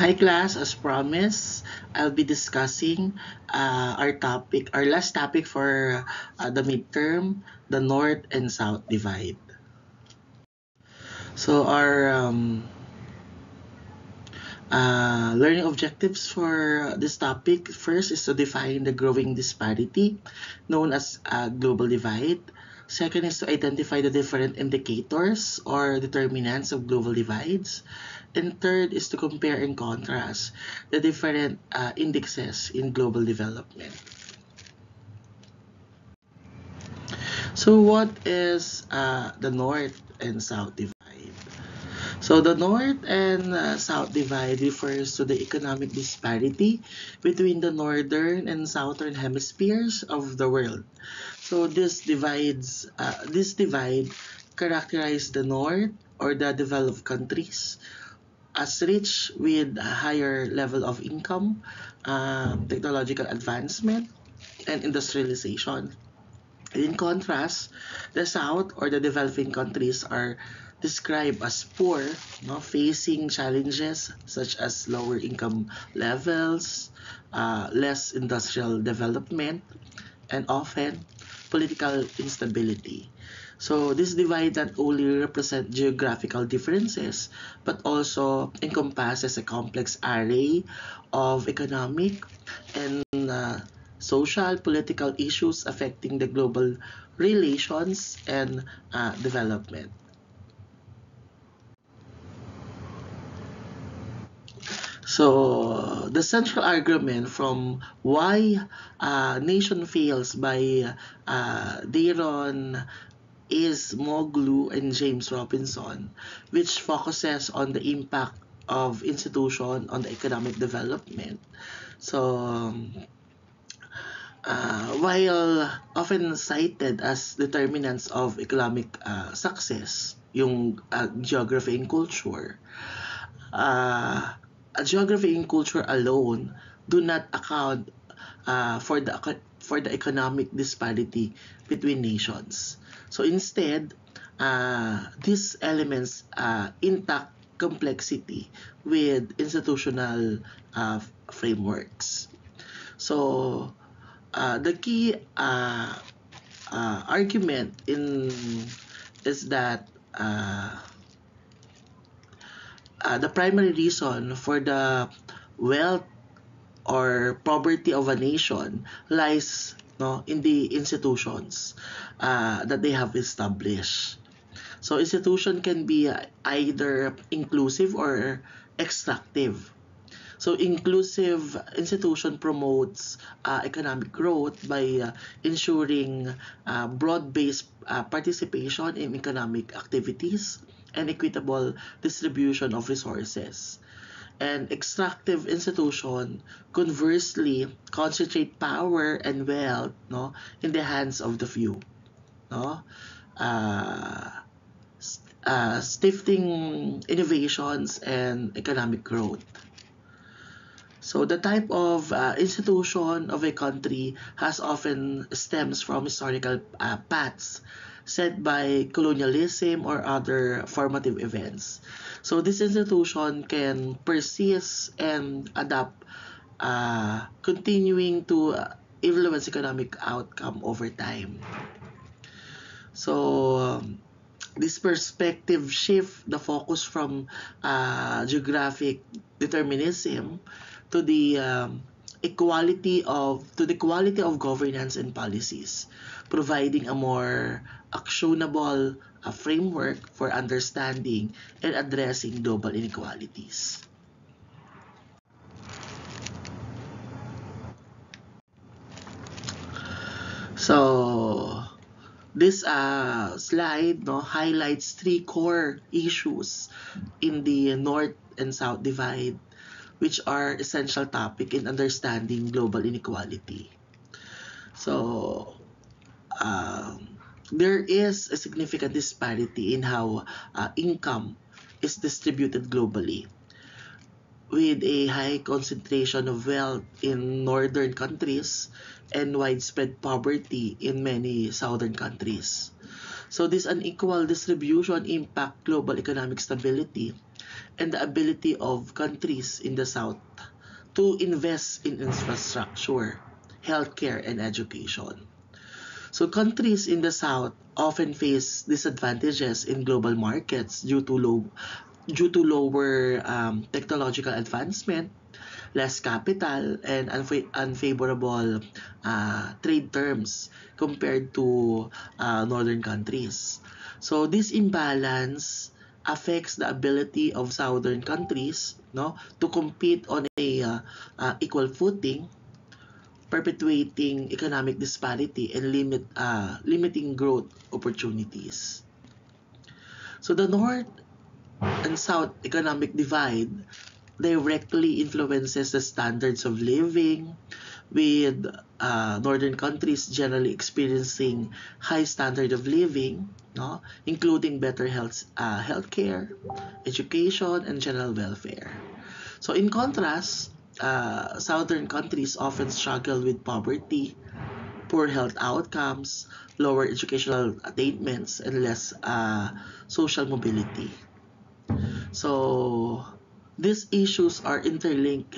Hi class, as promised, I'll be discussing our last topic for the midterm, the North and South divide. So our learning objectives for this topic first is to define the growing disparity known as global divide. Second is to identify the different indicators or determinants of global divides. And third is to compare and contrast the different indexes in global development. So what is the North and South divide? So the North and South divide refers to the economic disparity between the northern and southern hemispheres of the world. So this divide characterize the North or the developed countries as rich with a higher level of income, technological advancement, and industrialization. In contrast, the South or the developing countries are described as poor, no, facing challenges such as lower income levels, less industrial development, and often political instability. So this divide not only represent geographical differences but also encompasses a complex array of economic and social political issues affecting the global relations and development. So the central argument from why nation fails by Daron is Moglu and James Robinson, which focuses on the impact of institution on the economic development. So while often cited as determinants of economic success, yung geography and culture, uh, geography and culture alone do not account for the economic disparity between nations. So instead, these elements intact complexity with institutional frameworks. So the key argument in is that the primary reason for the wealth or poverty of a nation lies, no, in the institutions that they have established. So institution can be either inclusive or extractive. So inclusive institution promotes economic growth by ensuring broad-based participation in economic activities and equitable distribution of resources. And extractive institution conversely concentrate power and wealth, no, in the hands of the few, no, uh, stifting innovations and economic growth. So the type of institution of a country has often stems from historical paths set by colonialism or other formative events. So this institution can persist and adapt, continuing to influence economic outcome over time. So this perspective shift the focus from geographic determinism to the quality of governance and policies, providing a more actionable framework for understanding and addressing global inequalities. So this slide, no, highlights three core issues in the North and South divide, which are essential topic in understanding global inequality. So there is a significant disparity in how income is distributed globally, with a high concentration of wealth in northern countries and widespread poverty in many southern countries. So this unequal distribution impact global economic stability and the ability of countries in the South to invest in infrastructure, healthcare, and education. So countries in the South often face disadvantages in global markets due to lower technological advancement, less capital, and unfavorable trade terms compared to northern countries. So this imbalance affects the ability of southern countries, no, to compete on a equal footing, perpetuating economic disparity and limiting growth opportunities. So the North and South economic divide directly influences the standards of living, with northern countries generally experiencing high standard of living, no, including better healthcare, education, and general welfare. So in contrast, southern countries often struggle with poverty, poor health outcomes, lower educational attainments, and less social mobility. So these issues are interlinked,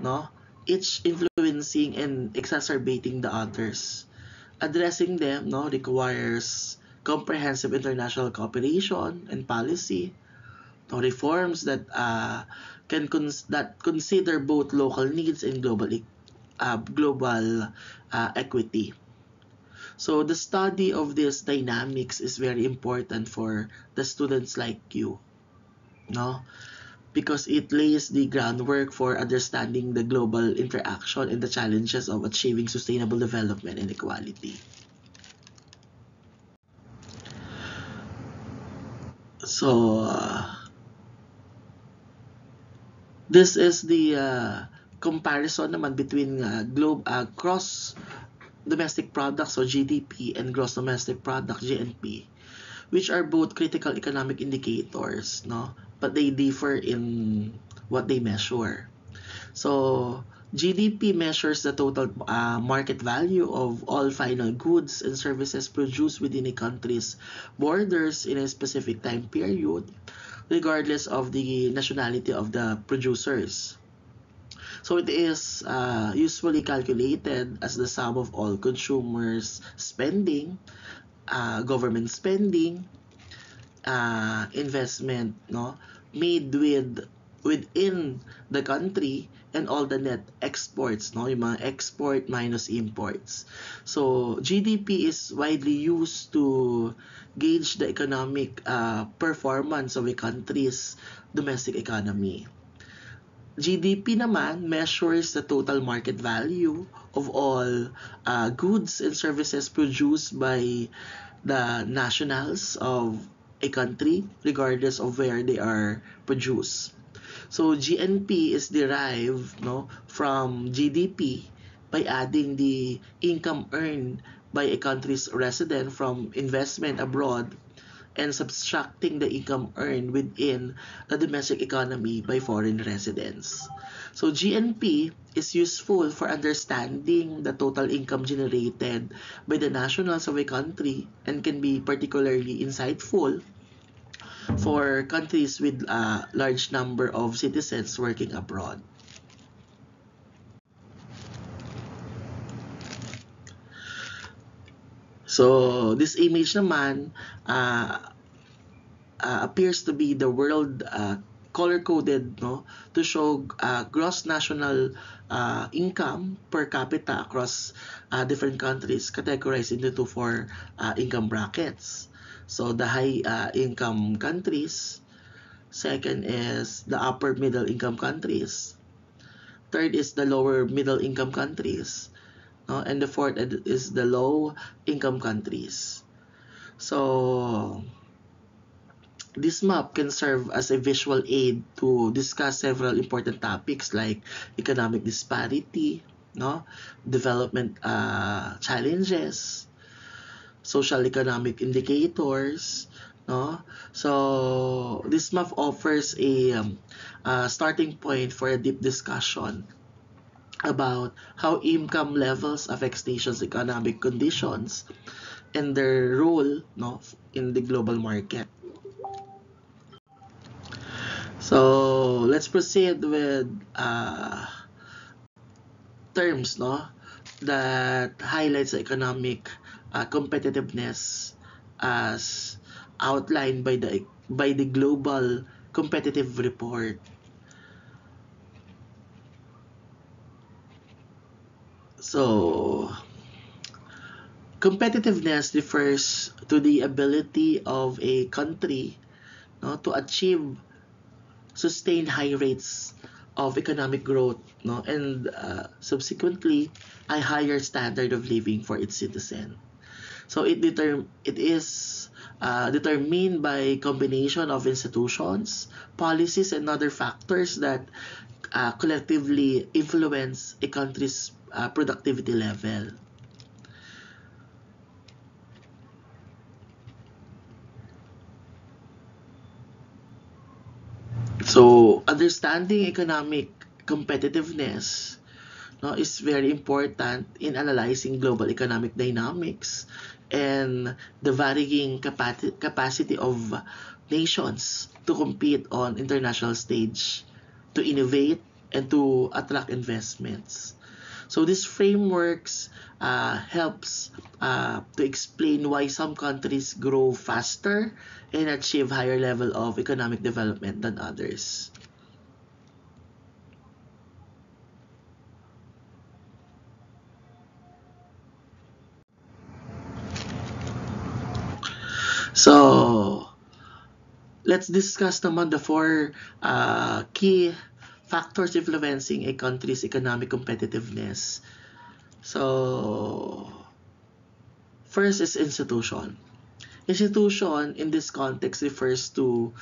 no? Each influencing and exacerbating the others. Addressing them, no, requires comprehensive international cooperation and policy, no, reforms that that consider both local needs and global equity. So the study of these dynamics is very important for the students like you, no? Because it lays the groundwork for understanding the global interaction and the challenges of achieving sustainable development and equality. So, this is the comparison naman between gross domestic products or GDP and gross domestic product GNP, which are both critical economic indicators, no? But they differ in what they measure. So GDP measures the total market value of all final goods and services produced within a country's borders in a specific time period, regardless of the nationality of the producers. So it is usually calculated as the sum of all consumers' spending, government spending, investment, no, made within the country, and all the net exports, no, yung mga export minus imports. So GDP is widely used to gauge the economic performance of a country's domestic economy. GDP naman measures the total market value of all goods and services produced by the nationals of a country, regardless of where they are produced. So GNP is derived, no, from GDP by adding the income earned by a country's resident from investment abroad and subtracting the income earned within the domestic economy by foreign residents. So GNP is useful for understanding the total income generated by the nationals of a country and can be particularly insightful for countries with a large number of citizens working abroad. So this image naman appears to be the world color coded, no, to show gross national income per capita across different countries categorized into four income brackets. So the high income countries, second is the upper middle income countries, third is the lower middle income countries, no, and the fourth is the low income countries. So this map can serve as a visual aid to discuss several important topics like economic disparity, no, development challenges, social economic indicators, no. So this map offers a starting point for a deep discussion about how income levels affect nations' economic conditions and their role, no, in the global market. So let's proceed with terms, no, that highlights economic competitiveness as outlined by the Global Competitive Report. So competitiveness refers to the ability of a country, no, to achieve sustained high rates of economic growth, no, and subsequently a higher standard of living for its citizen. So it is determined by combination of institutions, policies, and other factors that collectively influence a country's productivity level. So understanding economic competitiveness, no, is very important in analyzing global economic dynamics and the varying capacity of nations to compete on international stage, to innovate, and to attract investments. So these frameworks helps to explain why some countries grow faster and achieve higher level of economic development than others. So let's discuss naman the four key factors influencing a country's economic competitiveness. So first is institution. Institution in this context refers to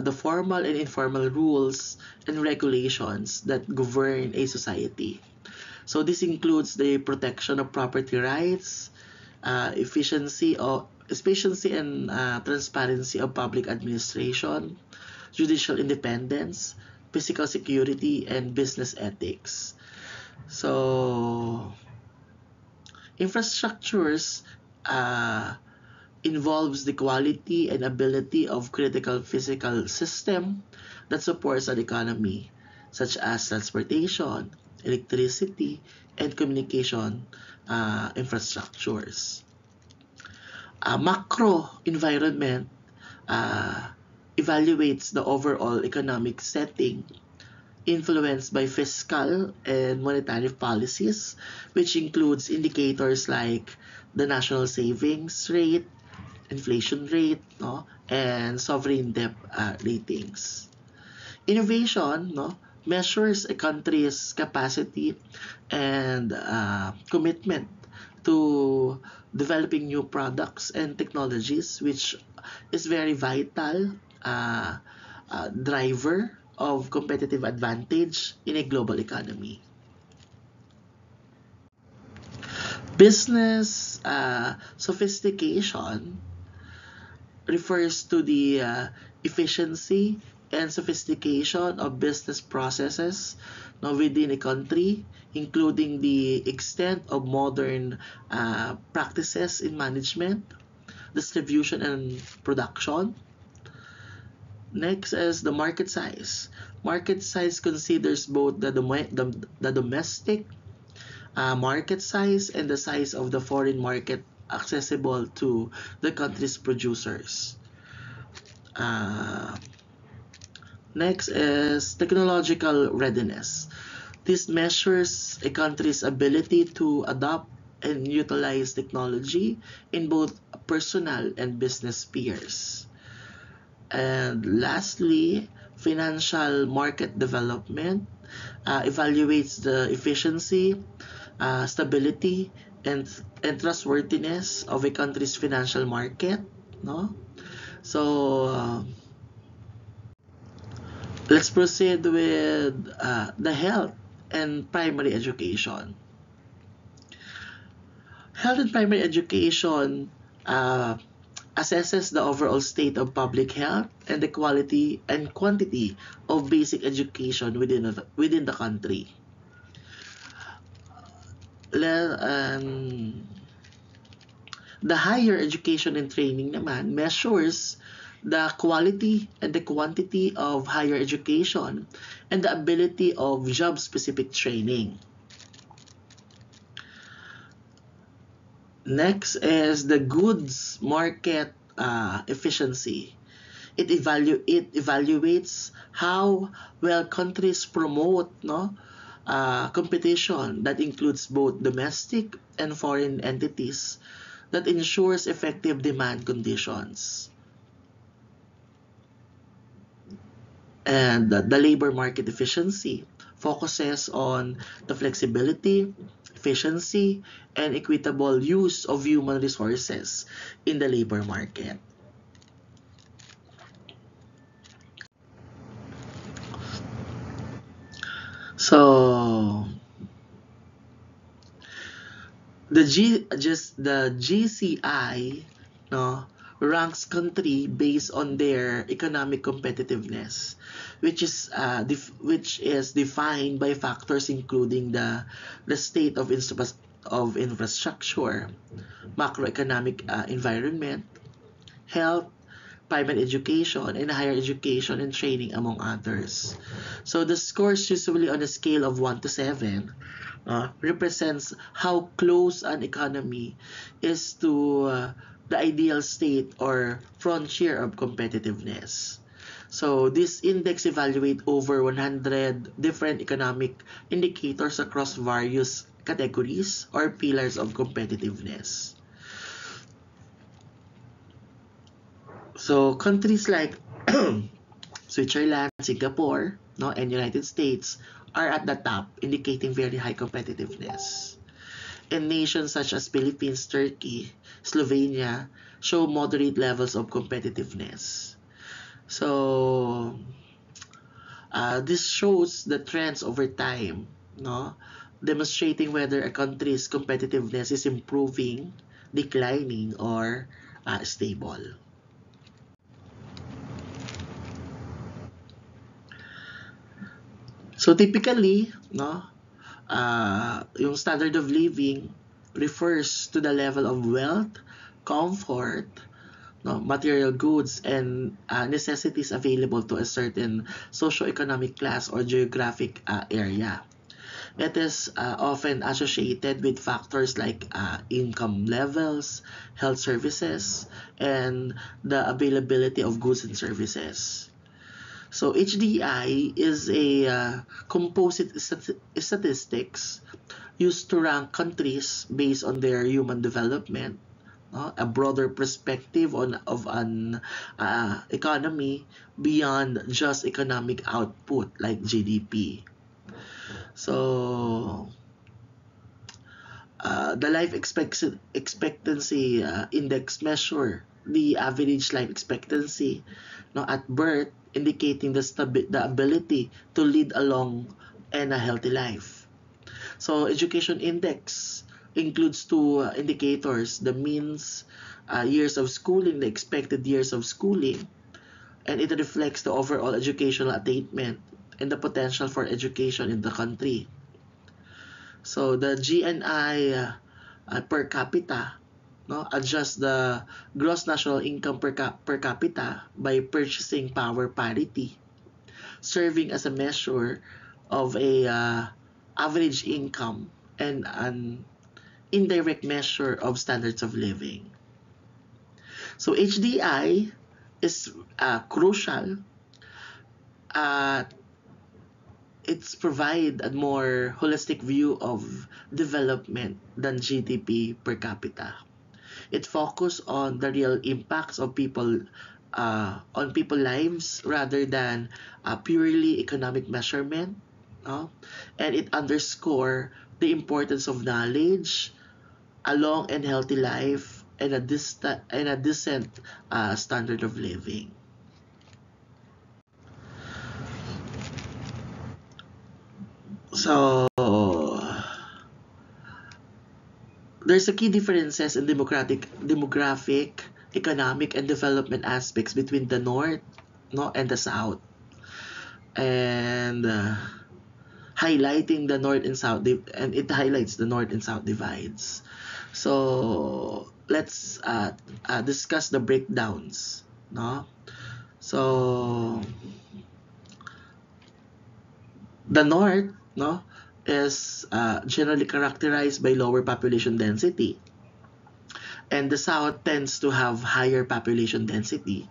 the formal and informal rules and regulations that govern a society. So this includes the protection of property rights, efficiency and transparency of public administration, judicial independence, physical security, and business ethics. So infrastructures uh, involves the quality and ability of critical physical system that supports an economy, such as transportation, electricity, and communication infrastructures. Macro environment uh, evaluates the overall economic setting influenced by fiscal and monetary policies, which includes indicators like the national savings rate, inflation rate, no, and sovereign debt ratings. Innovation, no, measures a country's capacity and commitment to developing new products and technologies, which is very vital driver of competitive advantage in a global economy. Business sophistication refers to the efficiency and sophistication of business processes, no, within a country, including the extent of modern practices in management, distribution, and production. Next is the market size. Market size considers both the domestic market size and the size of the foreign market accessible to the country's producers. Uh, Next is technological readiness. This measures a country's ability to adopt and utilize technology in both personal and business spheres. And lastly, financial market development evaluates the efficiency, stability, and trustworthiness of a country's financial market. No, so let's proceed with the health and primary education. Health and primary education uh, assesses the overall state of public health and the quality and quantity of basic education within the country. The higher education and training naman measures the quality and the quantity of higher education, and the ability of job-specific training. Next is the goods market efficiency. It evaluates how well countries promote competition that includes both domestic and foreign entities that ensures effective demand conditions. And the labor market efficiency focuses on the flexibility, efficiency, and equitable use of human resources in the labor market. So the GCI, no, ranks country based on their economic competitiveness, which is defined by factors including the state of infrastructure, macroeconomic environment, health, private education, and higher education and training, among others. So the scores, usually on a scale of 1 to 7, represents how close an economy is to the ideal state or frontier of competitiveness. So this index evaluates over 100 different economic indicators across various categories or pillars of competitiveness. So countries like Switzerland, Singapore, no, and United States are at the top, indicating very high competitiveness. And nations such as Philippines, Turkey, Slovenia show moderate levels of competitiveness. So this shows the trends over time, no, demonstrating whether a country's competitiveness is improving, declining, or stable. So typically, no, yung standard of living refers to the level of wealth, comfort, no, material goods, and necessities available to a certain socio-economic class or geographic area. It is often associated with factors like income levels, health services, and the availability of goods and services. So HDI is a composite statistics used to rank countries based on their human development, no? A broader perspective of an economy beyond just economic output like GDP. So the life expectancy index measure the average life expectancy, no, at birth, indicating the ability to lead a long and a healthy life. So education index includes two indicators: the means years of schooling, the expected years of schooling, and it reflects the overall educational attainment and the potential for education in the country. So the GNI per capita, no, adjust the gross national income per capita by purchasing power parity, serving as a measure of a average income and an indirect measure of standards of living. So HDI is crucial. It's provide a more holistic view of development than GDP per capita. It focus on the real impacts of people on people lives rather than a purely economic measurement, no? And it underscore the importance of knowledge, a long and healthy life, and a decent standard of living. So there's a key differences in demographic, economic, and development aspects between the North, no, and the South, and highlighting the North and South, and it highlights the North and South divides. So let's discuss the breakdowns, no. So the north, no, is generally characterized by lower population density, and the south tends to have higher population density,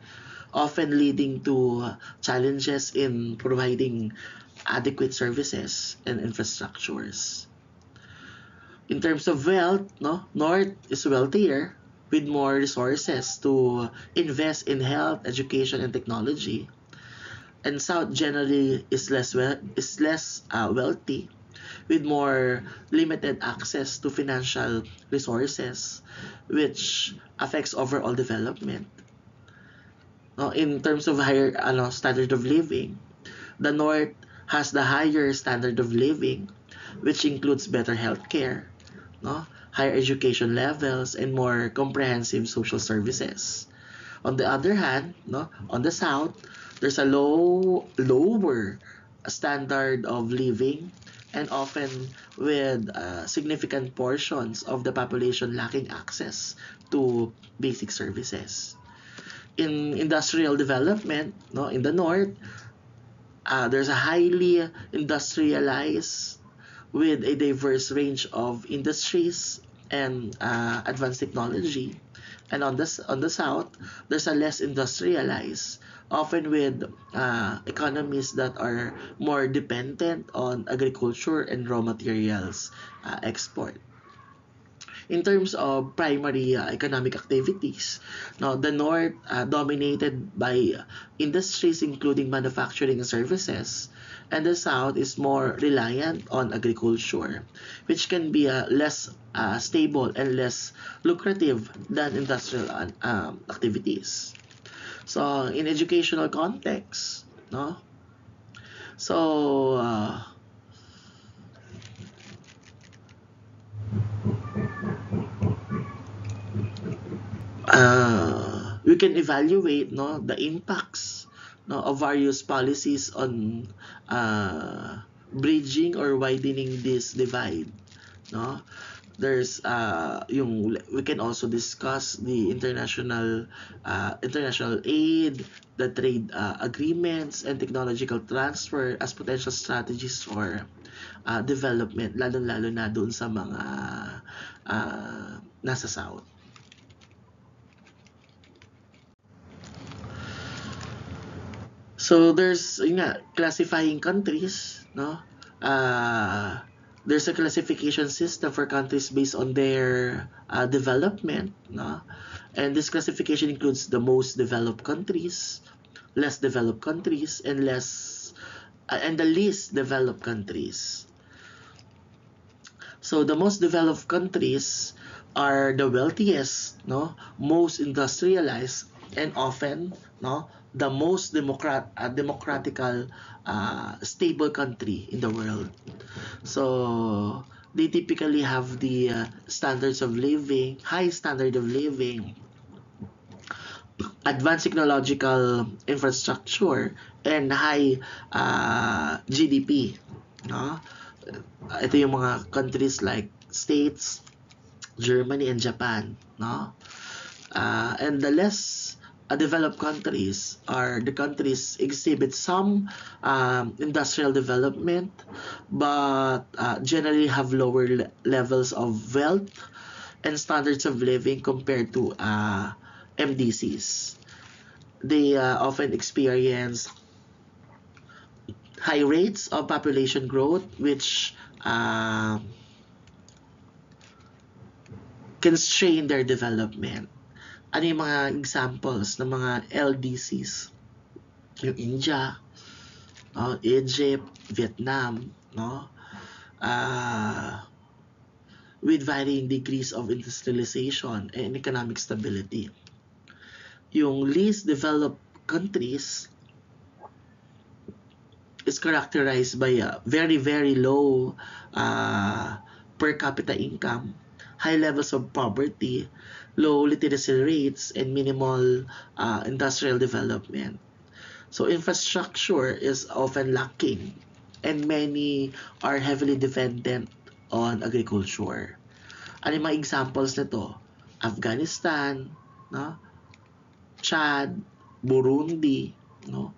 often leading to challenges in providing adequate services and infrastructures. In terms of wealth, no, north is wealthier with more resources to invest in health, education, and technology, and south generally is less wealthy with more limited access to financial resources, which affects overall development. No, in terms of higher standard of living, the north has the higher standard of living, which includes better healthcare, no, higher education levels, and more comprehensive social services. On the other hand, no, on the south, there's a lower standard of living, and often with significant portions of the population lacking access to basic services. In industrial development, no, in the north, there's a highly industrialized with a diverse range of industries and advanced technology. And on the south, there's a less industrialized, often with economies that are more dependent on agriculture and raw materials export. In terms of primary economic activities, now the north dominated by industries including manufacturing and services, and the south is more reliant on agriculture, which can be less stable and less lucrative than industrial activities. So in educational context, no, so we can evaluate, no, the impacts, no, of various policies on bridging or widening this divide, no. There's yung we can also discuss the international aid, the trade agreements, and technological transfer as potential strategies for development, lalo-lalo na doon sa mga nasa south. So there's yun nga, classifying countries, no? There's a classification system for countries based on their development, no? And this classification includes the most developed countries, less developed countries, and the least developed countries. So the most developed countries are the wealthiest, no, most industrialized, and often, no, the most democratical, stable country in the world. So they typically have the standards of living, high standard of living, advanced technological infrastructure, and high GDP, no? Ito yung mga countries like States, Germany, and Japan, no? And the less developed countries are the countries exhibit some industrial development, but generally have lower levels of wealth and standards of living compared to MDCs. They often experience high rates of population growth, which constrain their development. Ano yung mga examples ng mga LDCs? Yung India, Egypt, Vietnam, no? With varying degrees of industrialization and economic stability. Yung least developed countries is characterized by a very, very low per capita income, high levels of poverty, low literacy rates, and minimal industrial development. So infrastructure is often lacking, and many are heavily dependent on agriculture. Ano yung mga examples nito? Afghanistan, no? Chad, Burundi, no?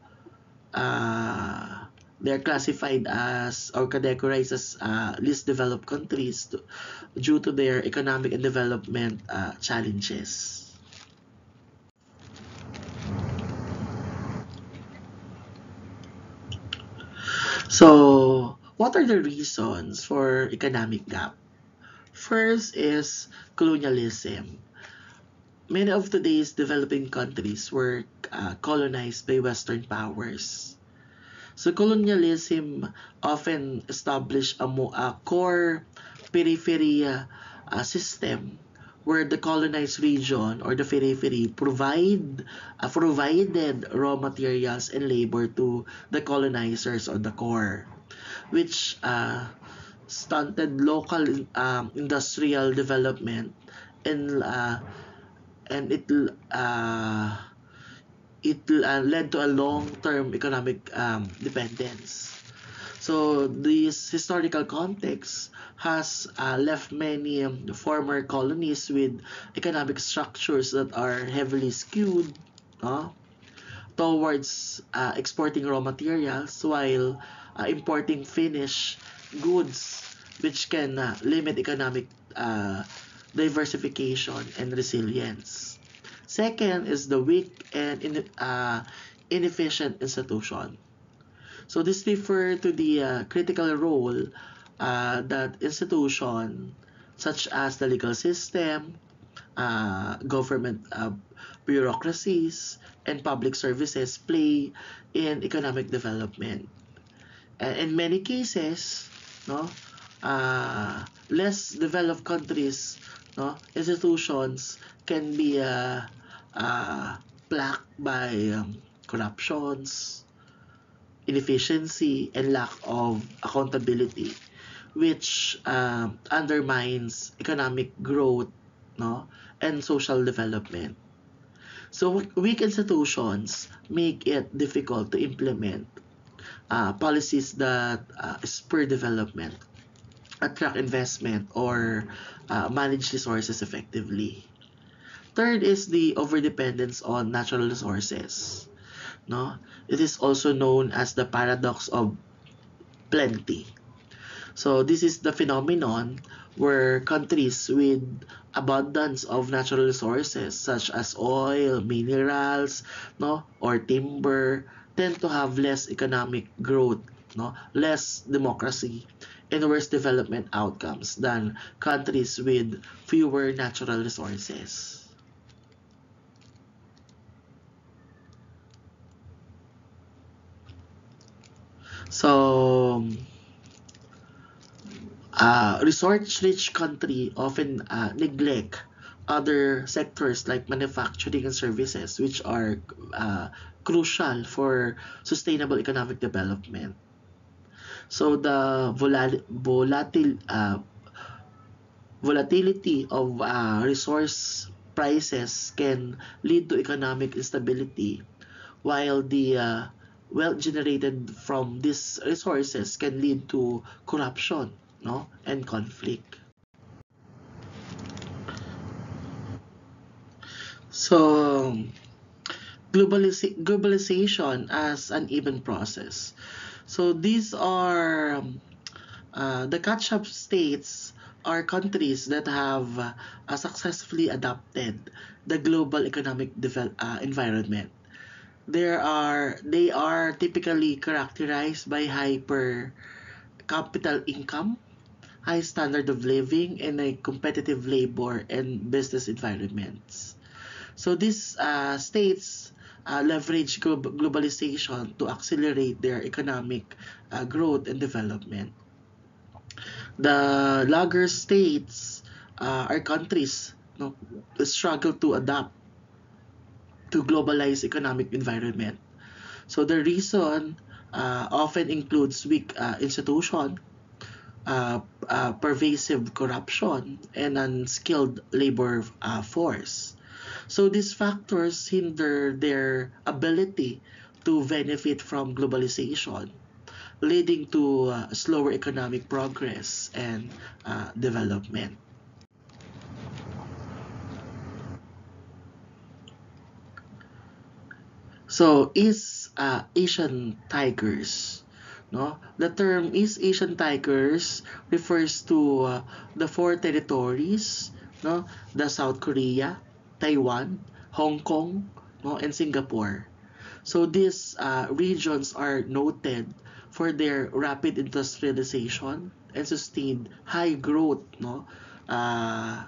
They're classified as or categorized as least developed countries due to their economic and development challenges. So, what are the reasons for economic gap? First is colonialism. Many of today's developing countries were colonized by Western powers. So colonialism often established a core periphery system where the colonized region or the periphery provided raw materials and labor to the colonizers on the core, which stunted local industrial development and uh, and uh, it led to a long-term economic dependence. So this historical context has left many former colonies with economic structures that are heavily skewed uh, towards exporting raw materials while importing finished goods, which can limit economic diversification and resilience. Second is the weak and inefficient institution. So this refer to the critical role that institution such as the legal system, government bureaucracies, and public services play in economic development. And in many cases, no, less developed countries, no, institutions can be plagued by corruptions, inefficiency, and lack of accountability, which undermines economic growth, no, and social development. So weak institutions make it difficult to implement policies that spur development, attract investment, or manage resources effectively. Third is the overdependence on natural resources. No, it is also known as the paradox of plenty. So this is the phenomenon where countries with abundance of natural resources such as oil, minerals, no, or timber tend to have less economic growth, no, less democracy, and worse development outcomes than countries with fewer natural resources. So, resource-rich country often neglect other sectors like manufacturing and services, which are crucial for sustainable economic development. So the volatility of resource prices can lead to economic instability, while the wealth generated from these resources can lead to corruption, no, and conflict. So globalization as an even process. So these are the catch-up states are countries that have successfully adopted the global economic environment. They are typically characterized by high per capital income, high standard of living, and a competitive labor and business environments. So these states leverage globalization to accelerate their economic growth and development. The laggard states are countries, no, struggle to adapt to globalized economic environment. So the reason often includes weak institution, pervasive corruption, and unskilled labor force. So these factors hinder their ability to benefit from globalization, leading to slower economic progress and development. So is Asian tigers. No, the term East Asian tigers refers to the four territories, no, the South Korea, Taiwan, Hong Kong, no, and Singapore. So these regions are noted for their rapid industrialization and sustained high growth, no,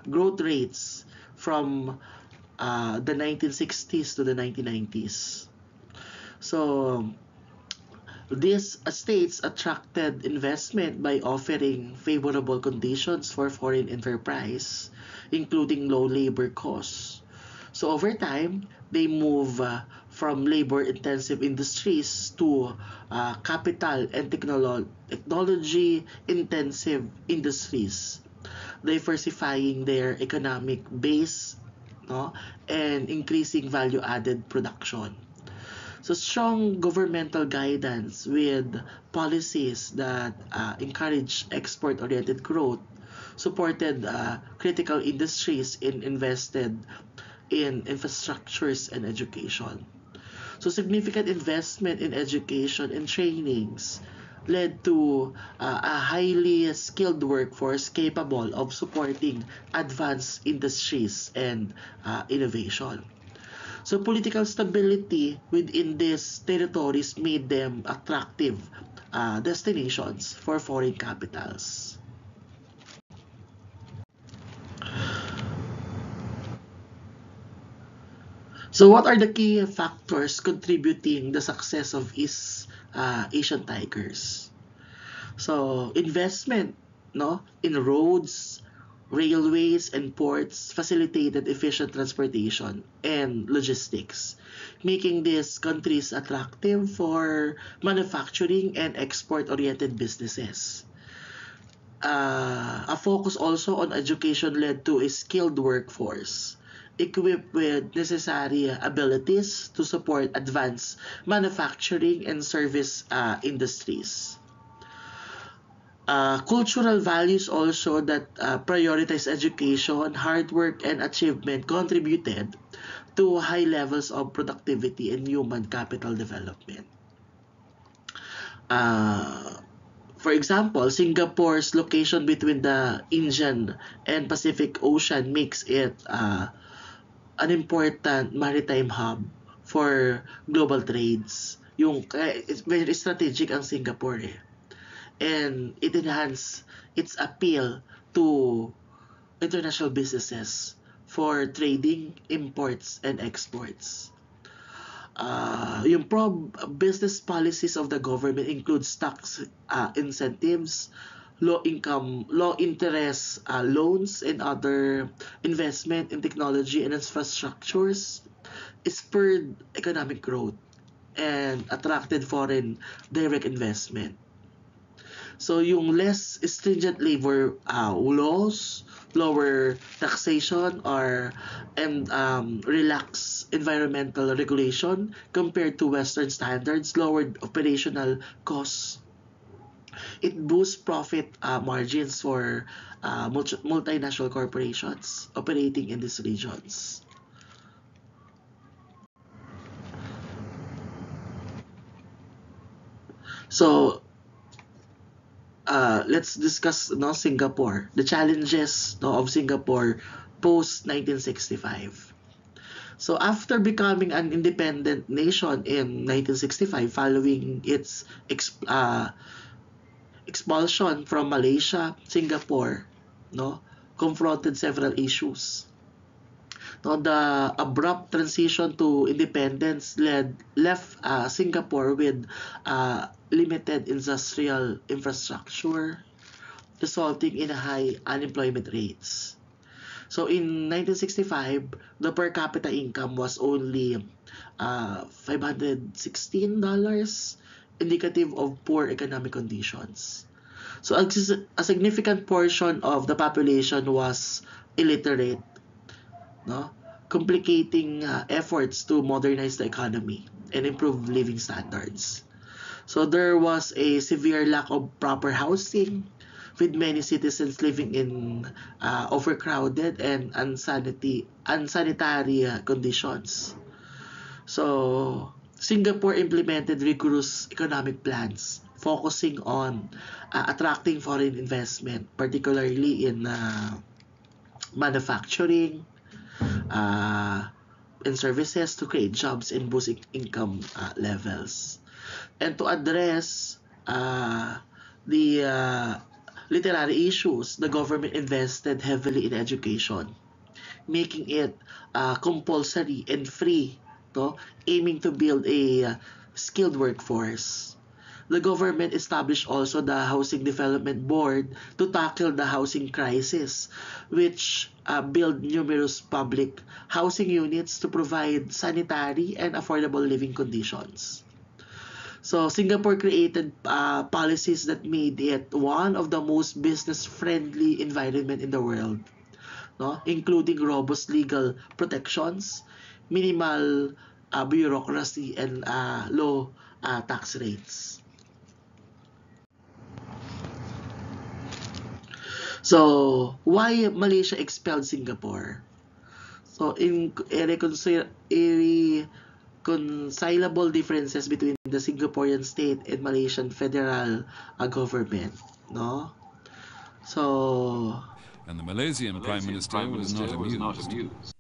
growth rates from the 1960s to the 1990s. So these states attracted investment by offering favorable conditions for foreign enterprise, including low labor costs. So over time, they move from labor-intensive industries to capital and technology-intensive industries, diversifying their economic base, no, and increasing value-added production. So strong governmental guidance with policies that encourage export-oriented growth supported critical industries and invested in infrastructures and education. So significant investment in education and trainings led to a highly skilled workforce capable of supporting advanced industries and innovation. So political stability within these territories made them attractive destinations for foreign capitals. So what are the key factors contributing the success of East Asian Tigers? So investment, no, in roads, railways, and ports facilitated efficient transportation and logistics, making these countries attractive for manufacturing and export-oriented businesses. A focus also on education led to a skilled workforce equipped with necessary abilities to support advanced manufacturing and service industries. Cultural values also that prioritize education, hard work, and achievement contributed to high levels of productivity and human capital development. Uh, for example, Singapore's location between the Indian and Pacific Ocean makes it an important maritime hub for global trades. It's very strategic ang Singapore eh. And it enhanced its appeal to international businesses for trading, imports, and exports. Yung business policies of the government includes tax incentives, low interest loans, and other investment in technology and infrastructures. It spurred economic growth and attracted foreign direct investment. So yung less stringent labor laws, lower taxation, or and relaxed environmental regulation compared to Western standards lowered operational costs. It boosts profit margins for multinational corporations operating in these regions. So let's discuss no Singapore, the challenges no of Singapore post 1965. So after becoming an independent nation in 1965 following its expulsion from Malaysia, Singapore no confronted several issues. No, the abrupt transition to independence left Singapore with limited industrial infrastructure, resulting in high unemployment rates. So in 1965, the per capita income was only $516, indicative of poor economic conditions. So a significant portion of the population was illiterate, no? Complicating efforts to modernize the economy and improve living standards. So there was a severe lack of proper housing, with many citizens living in overcrowded and unsanitary conditions. So Singapore implemented rigorous economic plans focusing on attracting foreign investment, particularly in manufacturing uh, and services to create jobs and boost income levels. And to address the literary issues, the government invested heavily in education, making it compulsory and free, to aiming to build a skilled workforce. The government established also the Housing Development Board to tackle the housing crisis, which built numerous public housing units to provide sanitary and affordable living conditions. So Singapore created policies that made it one of the most business-friendly environment in the world, no? Including robust legal protections, minimal bureaucracy, and low tax rates. So, why Malaysia expelled Singapore? So, in irreconcilable differences between the Singaporean state and Malaysian federal government, no? So, And the Malaysian Prime Minister was not amused.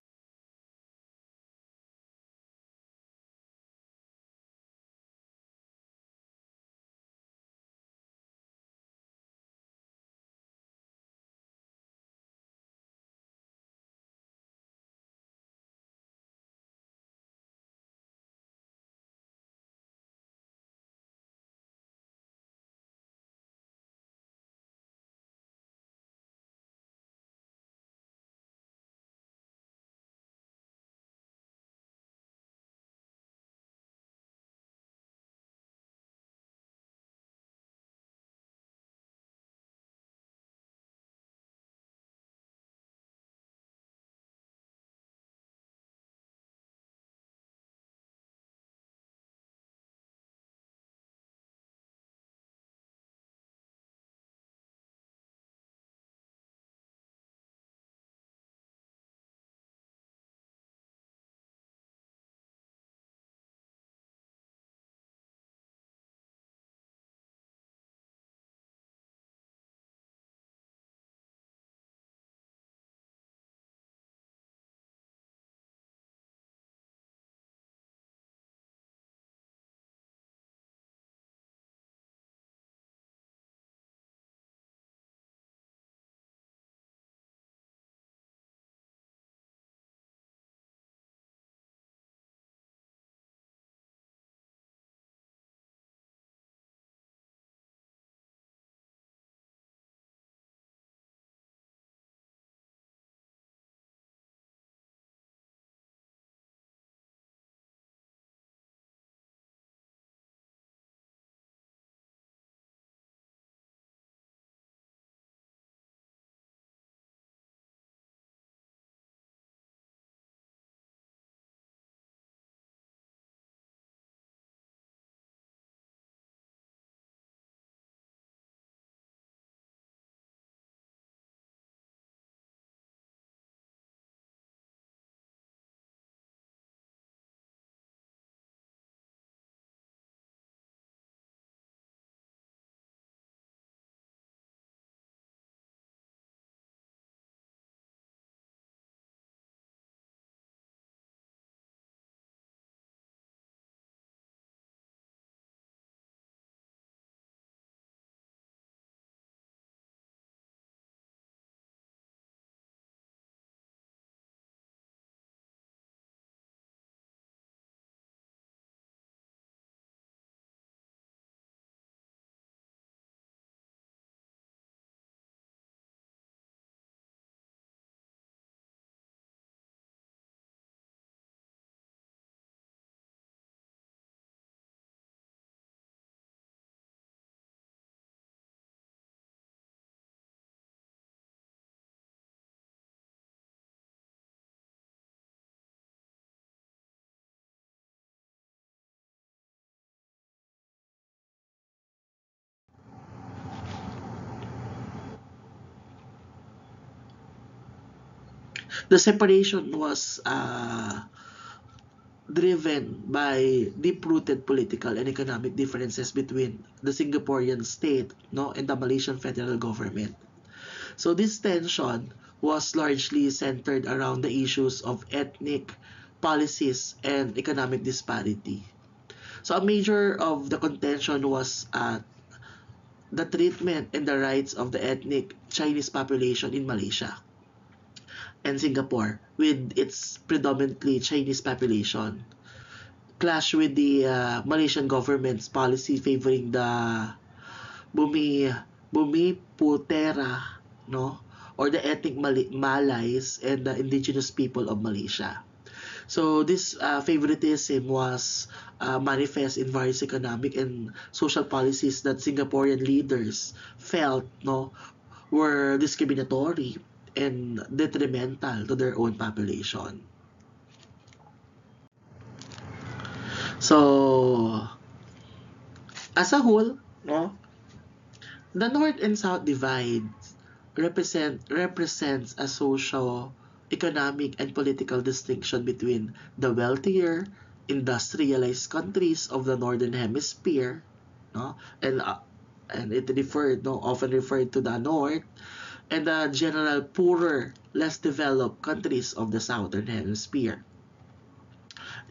the separation was driven by deep-rooted political and economic differences between the Singaporean state, no, and the Malaysian federal government. So this tension was largely centered around the issues of ethnic policies and economic disparity. So a major of the contention was the treatment and the rights of the ethnic Chinese population in Malaysia and Singapore with its predominantly Chinese population clash with the Malaysian government's policy favoring the Bumi Putera, no, or the ethnic Malays and the indigenous people of Malaysia. So this favoritism was manifest in various economic and social policies that Singaporean leaders felt, no, were discriminatory and detrimental to their own population. So as a whole, no, the North and South divide represents a social, economic, and political distinction between the wealthier, industrialized countries of the Northern Hemisphere, no, and it referred, no, often referred to the North, and the general poorer, less developed countries of the Southern Hemisphere,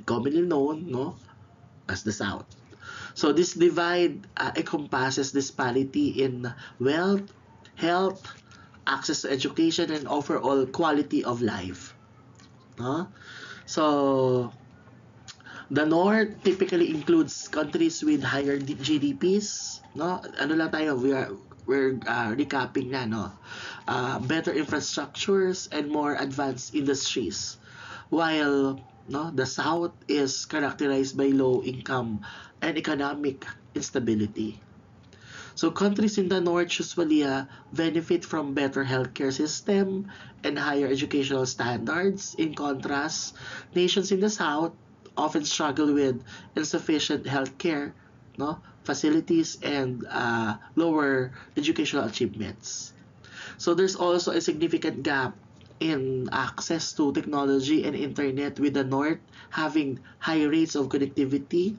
commonly known, no, as the South. So this divide encompasses disparity in wealth, health, access to education, and overall quality of life. No? So the North typically includes countries with higher GDPs. No? Ano lang tayo, we're recapping na, no? Better infrastructures and more advanced industries. While, no, the South is characterized by low income and economic instability. So countries in the North usually benefit from better healthcare system and higher educational standards. In contrast, nations in the South often struggle with insufficient healthcare, no, facilities and lower educational achievements. So there's also a significant gap in access to technology and internet, with the North having high rates of connectivity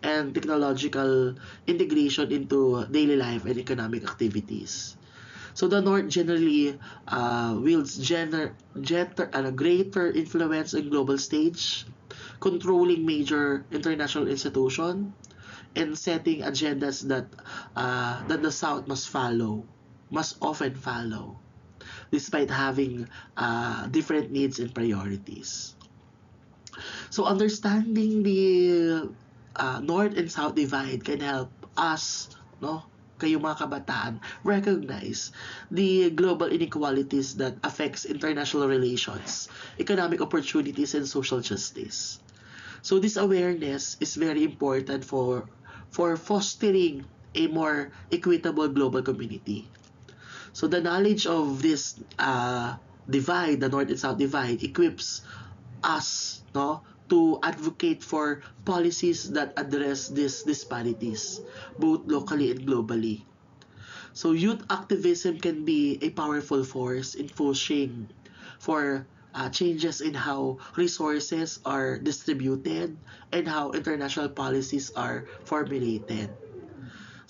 and technological integration into daily life and economic activities. So the North generally wields greater influence on global stage, controlling major international institutions and setting agendas that the South must often follow, despite having different needs and priorities. So understanding the North and South divide can help us, no, kayo mga kabataan, recognize the global inequalities that affects international relations, economic opportunities, and social justice. So this awareness is very important for fostering a more equitable global community. So the knowledge of this divide, the North and South divide, equips us, no, to advocate for policies that address these disparities, both locally and globally. So youth activism can be a powerful force in pushing for changes in how resources are distributed and how international policies are formulated.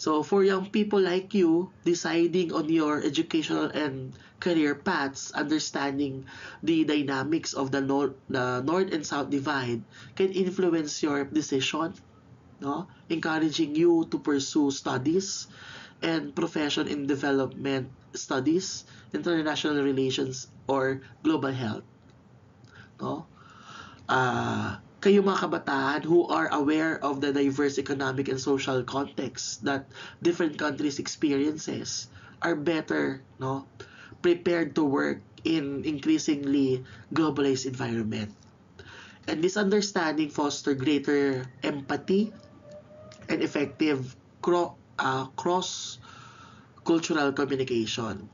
So for young people like you, deciding on your educational and career paths, understanding the dynamics of the North and South divide can influence your decision, no? Encouraging you to pursue studies and profession in development studies, international relations, or global health, no? Kayo mga kabataan who are aware of the diverse economic and social context that different countries experiences are better, no, prepared to work in increasingly globalized environment. And this understanding foster greater empathy and effective cross-cultural communication.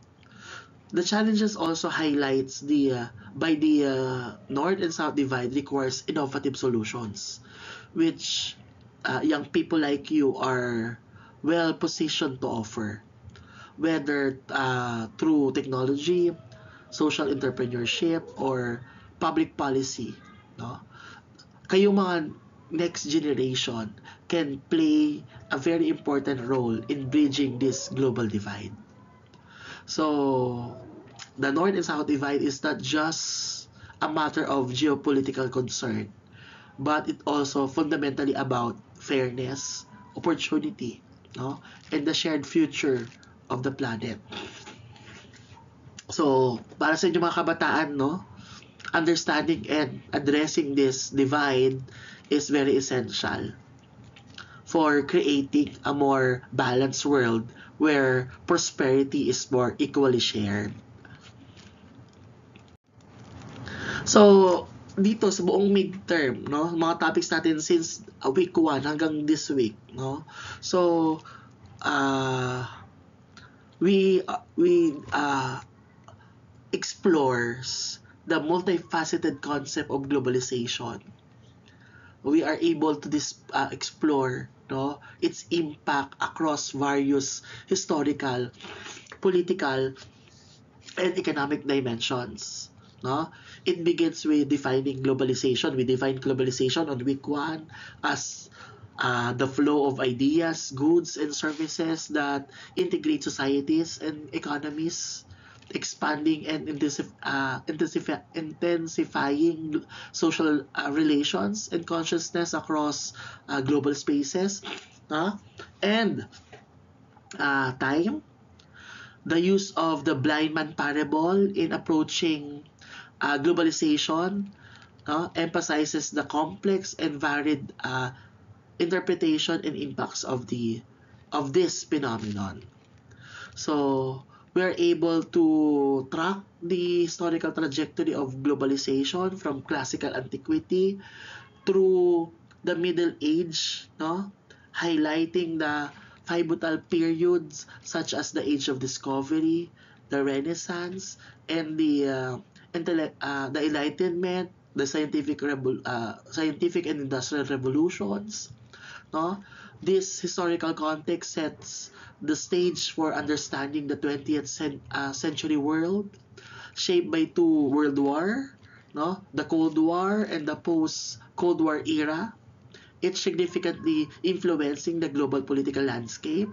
The challenges also highlights the North and South divide requires innovative solutions, which young people like you are well positioned to offer, whether through technology, social entrepreneurship, or public policy. No? kayong mga next generation can play a very important role in bridging this global divide. So, the North and South divide is not just a matter of geopolitical concern, but it also fundamentally about fairness, opportunity, no, and the shared future of the planet. So, para sa inyo mga kabataan, no, understanding and addressing this divide is very essential for creating a more balanced world where prosperity is more equally shared. So, dito sa buong midterm, no, mga topics natin since week 1 hanggang this week, no. So, we explores the multifaceted concept of globalization. We are able to explore, no, its impact across various historical, political, and economic dimensions. No? It begins with defining globalization. We define globalization on week 1 as the flow of ideas, goods, and services that integrate societies and economies, expanding and intensifying social relations and consciousness across global spaces. And time, the use of the blind man parable in approaching globalization emphasizes the complex and varied interpretation and impacts of this phenomenon. So we are able to track the historical trajectory of globalization from classical antiquity through the Middle Age, no? Highlighting the pivotal periods such as the Age of Discovery, the Renaissance, and the Enlightenment, the scientific and industrial revolutions. No? This historical context sets the stage for understanding the 20th century world, shaped by two World War, no? The Cold War and the post-Cold War era, each significantly influencing the global political landscape.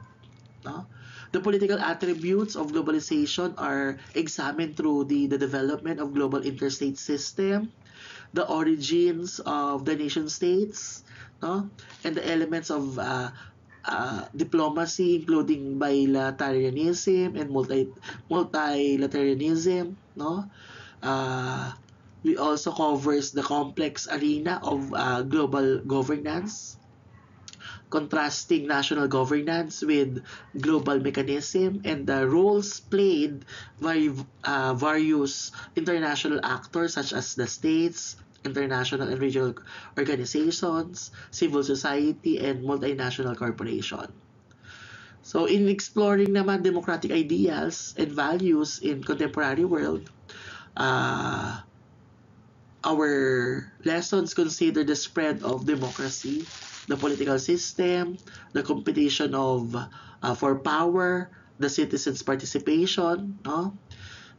No? The political attributes of globalization are examined through the development of global interstate system, the origins of the nation states, no? And the elements of diplomacy, including bilateralism and multilateralism, no? We also covers the complex arena of global governance, contrasting national governance with global mechanism, and the roles played by various international actors such as the states, international and regional organizations, civil society, and multinational corporation. So in exploring naman democratic ideals and values in contemporary world, our lessons consider the spread of democracy, the political system, the competition of for power, the citizens' participation. No?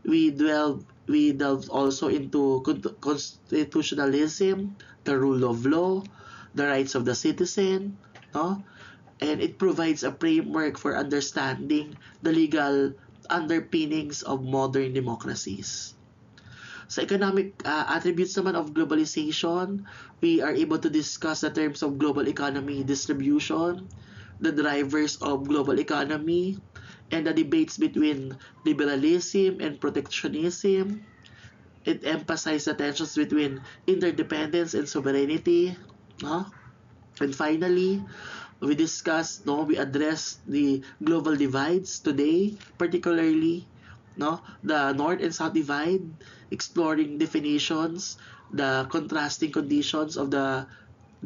We delve also into constitutionalism, the rule of law, the rights of the citizen. No? And it provides a framework for understanding the legal underpinnings of modern democracies. Sa economic attributes naman of globalization, we are able to discuss the terms of global economy distribution, the drivers of global economy, and the debates between liberalism and protectionism. It emphasizes the tensions between interdependence and sovereignty. No? And finally, we address the global divides today, particularly the North and South divide, exploring definitions, the contrasting conditions of the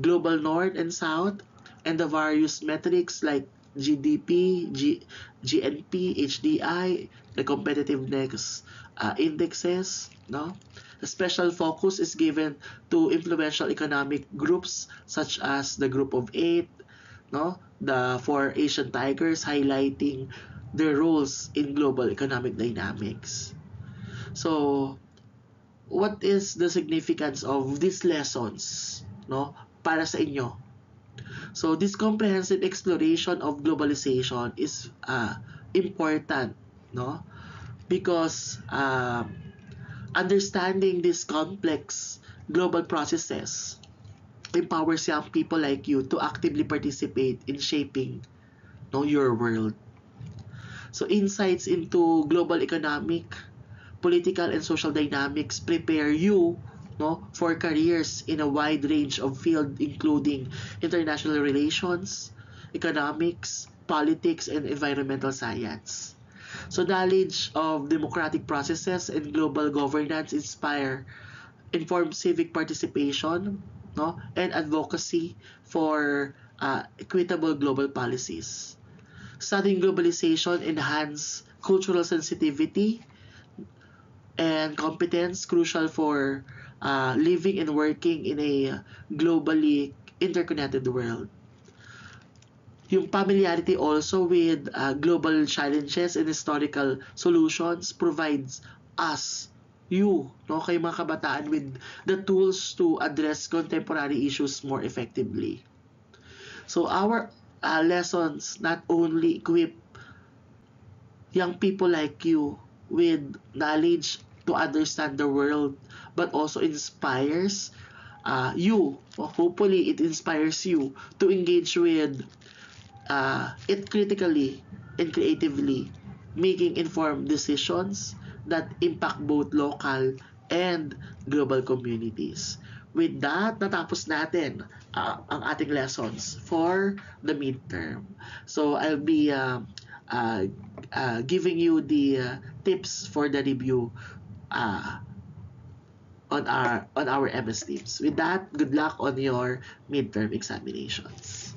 global North and South, and the various metrics like GDP, GNP, HDI, the competitiveness indexes. No? A special focus is given to influential economic groups such as the Group of Eight, the four Asian tigers, highlighting their roles in global economic dynamics. So, what is the significance of these lessons no, para sa inyo. So this comprehensive exploration of globalization is important, no, because understanding these complex global processes empowers young people like you to actively participate in shaping, no, your world. So insights into global economic, political, and social dynamics prepare you, no, for careers in a wide range of fields including international relations, economics, politics, and environmental science. So knowledge of democratic processes and global governance inform civic participation, no, and advocacy for equitable global policies. Studying globalization enhance cultural sensitivity and competence crucial for living and working in a globally interconnected world. Yung familiarity also with global challenges and historical solutions provides us, you, no, kay mga kabataan with the tools to address contemporary issues more effectively. So our lessons not only equip young people like you with knowledge to understand the world, but also inspires you, hopefully it inspires you to engage with it critically and creatively, making informed decisions that impact both local and global communities. With that, natapos natin ang ating lessons for the midterm. So I'll be giving you the tips for the review on our MS Teams. With that, good luck on your midterm examinations.